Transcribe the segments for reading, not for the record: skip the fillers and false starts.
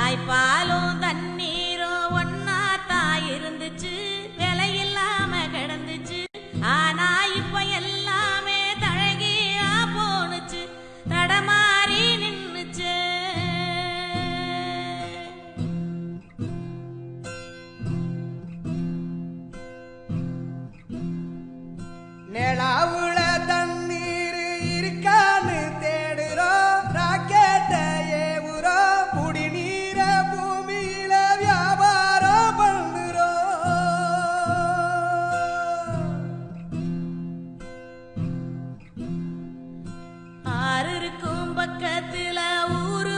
தாய்ப்பாலும் தண்ணீரும் ஒன்னாத்தான் இருந்துச்சு, விலையில்லாம கிடந்துச்சு. ஆனா இப்ப எல்லாமே தழகியா போனுச்சு, தடமாறி நின்னுச்சு. நிலாவுல தண்ணீர் இருக்கான்னு தேடுறோம், ராக்கெட்ட ஏவுறோம், குடிநீர பூமியில வியாபாரம் பண்ணுறோம். ஆறு இருக்கும் பக்கத்துல ஊரு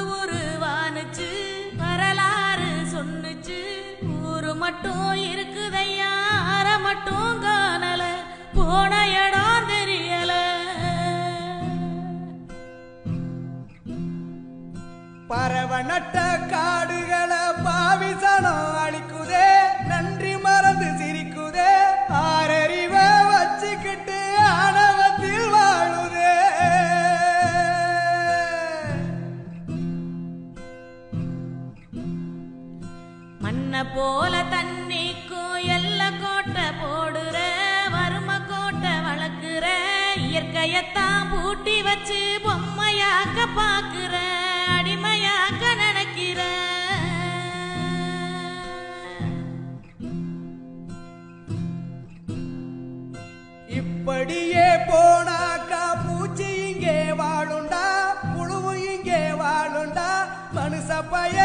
வானுச்சு, வரலாறு சொன்னுச்சு. ஊரு மட்டும் இருக்குதையா, ஆற மட்டும் காணல, போன இடம் தெரியல. பறவை நட்ட காடுகளை பாவிசனம் அழிக்குதே, நன்றி மறந்து சிரிக்குதே, ஆறறிவ வச்சுக்கிட்டு ஆணவத்தில் வாழுதே. மண்ண போல தண்ணிக்கும் எல்ல கோட்டை போடுற, வறும கோட்டை வளர்க்குற, இயற்கையத்தான் பூட்டி வச்சு பொம்மையாக்க பாக்குற, அடிமையாக்க நினைக்கிற. இப்படியே போனாக்கா பூச்சி இங்கே வாழுண்டா, புழுவு இங்கே வாழுண்டா, மனுஷ பய